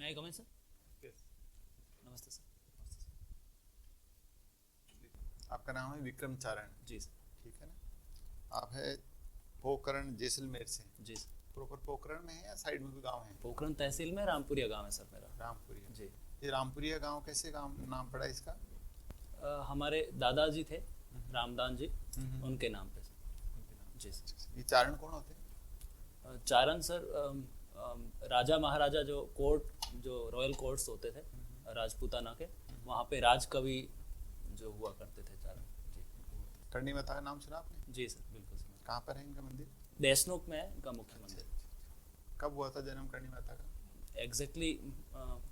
आई comment sir? Yes. नमस्ते sir. आपका नाम है विक्रम चारण? जी सर। ठीक है ना। आप है पोखरण जैसलमेर से? जी सर। प्रॉपर पोखरण में है या साइड में कोई गांव है? पोखरण तहसील में रामपुरिया गांव है सर मेरा। रामपुरिया। जी। ये रामपुरिया गांव कैसे गांव नाम पड़ा इसका? हमारे दादाजी थे रामदान जी, उनके नाम पे सर। जी सर। ये चारण कौन होते हैं? चारण सर राजा महाराजा जो कोर्ट, जो रॉयल कोर्ट्स होते थे राजपूताना के, वहाँ पे राजकवि जो हुआ करते थे चारण। जी। करणी माता का नाम सुना आपने? जी सर, बिल्कुल सर। कहाँ पर है इनका मंदिर? देशनोक में है इनका मुख्य मंदिर। कब हुआ था जन्म करणी माता का? एग्जैक्टली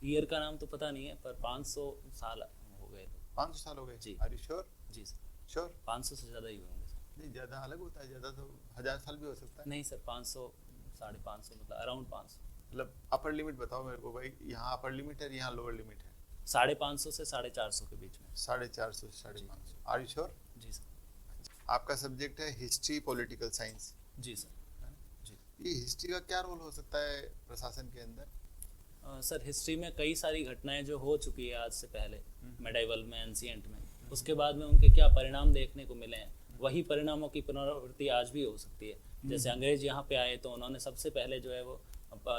ईयर का नाम तो पता नहीं है, पर 500 साल हो गए। 500 साल हो गए? जी। Are you sure? जी सर। श्योर? 500 से ज़्यादा ही होंगे सर। नहीं, ज़्यादा अलग होता है, ज़्यादा तो 1000 साल भी हो सकता है। नहीं सर, 500 550 मतलब अराउंड 500। मतलब अपर लिमिट बताओ मेरे को भाई, यहाँ अपर लिमिट है, यहाँ लोअर लिमिट है? 550 से 450 के बीच में। 450 से 550। Are you sure? जी सर। आपका सब्जेक्ट है हिस्ट्री पॉलिटिकल साइंस। जी सर। जी। ये हिस्ट्री का क्या रोल हो सकता है प्रशासन के अंदर? सर हिस्ट्री में कई सारी घटनाएं जो हो चुकी है आज से पहले, मेडाइवल में, एंशिएंट में, उसके बाद में उनके क्या परिणाम देखने को मिले हैं, वही परिणामों की पुनरावृत्ति आज भी हो सकती है। जैसे अंग्रेज यहाँ पे आए तो उन्होंने सबसे पहले जो है वो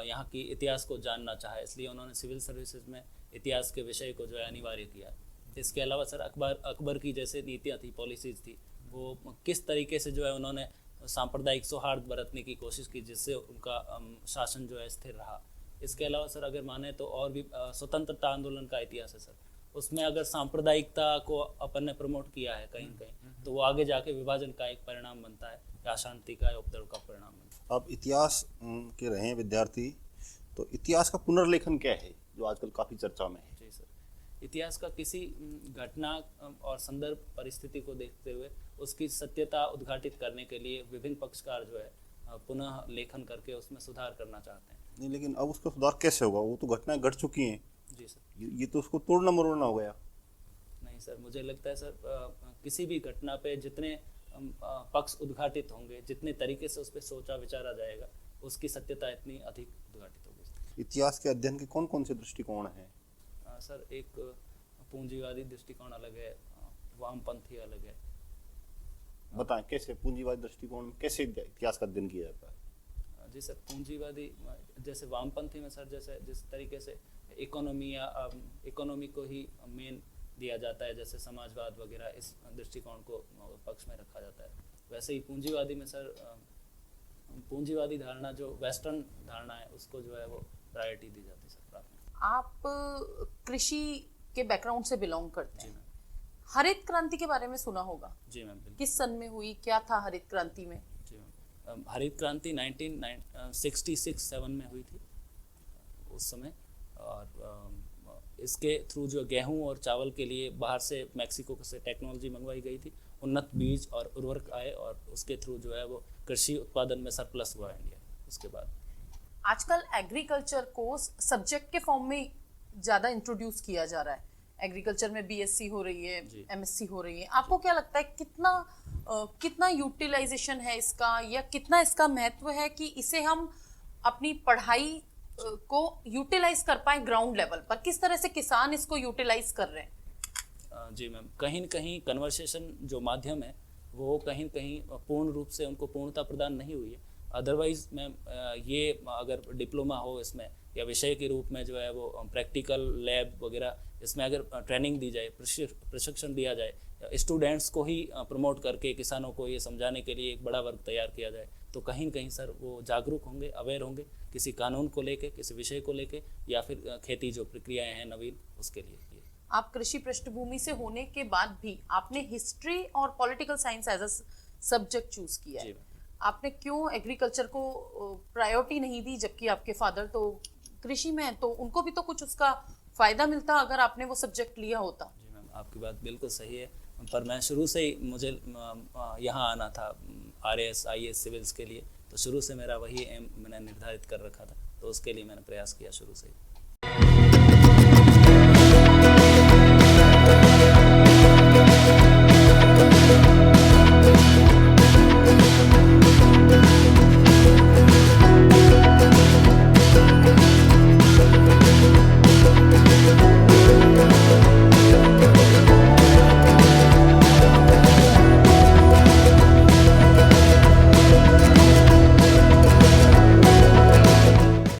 यहाँ की इतिहास को जानना चाहा, इसलिए उन्होंने सिविल सर्विसेज में इतिहास के विषय को जो है अनिवार्य किया। इसके अलावा सर अकबर की जैसे नीतियाँ थी, पॉलिसीज थी, वो किस तरीके से जो है उन्होंने सांप्रदायिक सौहार्द बरतने की कोशिश की, जिससे उनका शासन जो है स्थिर रहा। इसके अलावा सर अगर माने तो और भी स्वतंत्रता आंदोलन का इतिहास है सर, उसमें अगर सांप्रदायिकता को अपन ने प्रमोट किया है कहीं न कहीं, तो वो आगे जाके विभाजन का एक परिणाम बनता है या अशांति का या उपद्रव का परिणाम बनता है। आप इतिहास के रहे हैं विद्यार्थी, तो इतिहास का पुनर्लेखन क्या है जो आजकल काफ़ी चर्चा में है? जी सर, इतिहास का किसी घटना और संदर्भ परिस्थिति को देखते हुए उसकी सत्यता उद्घाटित करने के लिए विभिन्न पक्षकार जो है पुनः लेखन करके उसमें सुधार करना चाहते हैं। नहीं, लेकिन अब उसका सुधार कैसे होगा? वो तो घटनाएं घट चुकी हैं। जी सर। ये तो उसको तोड़ना मरोड़ना हो गया। नहीं सर, मुझे लगता है सर किसी भी घटना पे जितने पक्ष उद्घाटित होंगे, जितने तरीके से उस पर सोचा विचारा जाएगा, उसकी सत्यता इतनी अधिक उद्घाटित होगी। इतिहास के अध्ययन के कौन कौन से दृष्टिकोण हैं? सर एक पूंजीवादी दृष्टिकोण अलग है, वामपंथी अलग है। बताएं कैसे पूंजीवादी दृष्टिकोण में कैसे इतिहास का अध्ययन किया जाता है? जी सर, पूंजीवादी जैसे वामपंथी में सर जैसे जिस तरीके से इकोनॉमी को ही मेन दिया जाता है, जैसे समाजवाद वगैरह, इस दृष्टिकोण को पक्ष में रखा जाता है, वैसे ही पूंजीवादी में सर पूंजीवादी धारणा जो वेस्टर्न धारणा है उसको जो है वो प्रायोरिटी दी जाती है सर प्राथमिक। आप कृषि के बैकग्राउंड से बिलोंग करते हैं। जी मैम। हरित क्रांति के बारे में सुना होगा। जी मैम, बिल्कुल। किस सन में हुई, क्या था हरित क्रांति में? जी मैम, हरित क्रांति 1966-7 में हुई थी उस समय, और इसके थ्रू जो गेहूं और चावल के लिए बाहर से मैक्सिको से टेक्नोलॉजी मंगवाई गई थी, उन्नत बीज और उर्वरक आए, और उसके थ्रू जो है वो कृषि उत्पादन में सरप्लस हुआ इंडिया। उसके बाद आजकल एग्रीकल्चर को सब्जेक्ट के फॉर्म में ज़्यादा इंट्रोड्यूस किया जा रहा है। एग्रीकल्चर में बीएससी हो रही है, एमएससी हो रही है। आपको क्या लगता है कितना यूटिलाइजेशन है इसका, या कितना इसका महत्व है कि इसे हम अपनी पढ़ाई को यूटिलाइज कर पाए ग्राउंड लेवल पर? किस तरह से किसान इसको यूटिलाइज कर रहे हैं? जी मैम, कहीं न कहीं कन्वर्सेशन जो माध्यम है वो कहीं न कहीं पूर्ण रूप से उनको पूर्णता प्रदान नहीं हुई है। अदरवाइज मैम ये अगर डिप्लोमा हो इसमें, या विषय के रूप में जो है वो प्रैक्टिकल लैब वगैरह, इसमें अगर ट्रेनिंग दी जाए, प्रशिक्षण दिया जाए, स्टूडेंट्स को ही प्रमोट करके किसानों को ये समझाने के लिए एक बड़ा वर्ग तैयार किया जाए, तो कहीं न कहीं सर वो जागरूक होंगे, अवेयर होंगे किसी कानून को लेके, किसी विषय को लेके, या फिर खेती जो प्रक्रियाएं हैं नवीन, उसके लिए। आप कृषि पृष्ठभूमि से होने के बाद भी आपने हिस्ट्री और political science as a subject choose किया है। आपने क्यों एग्रीकल्चर को प्रायोरिटी नहीं दी, जबकि आपके फादर तो कृषि में हैं, तो उनको भी तो कुछ उसका फायदा मिलता अगर आपने वो सब्जेक्ट लिया होता? जी मैम, आपकी बात बिल्कुल सही है, पर मैं शुरू से ही मुझे यहाँ आना था RAS IAS सिविल्स के लिए, तो शुरू से मेरा वही एम मैंने निर्धारित कर रखा था, तो उसके लिए मैंने प्रयास किया शुरू से ही।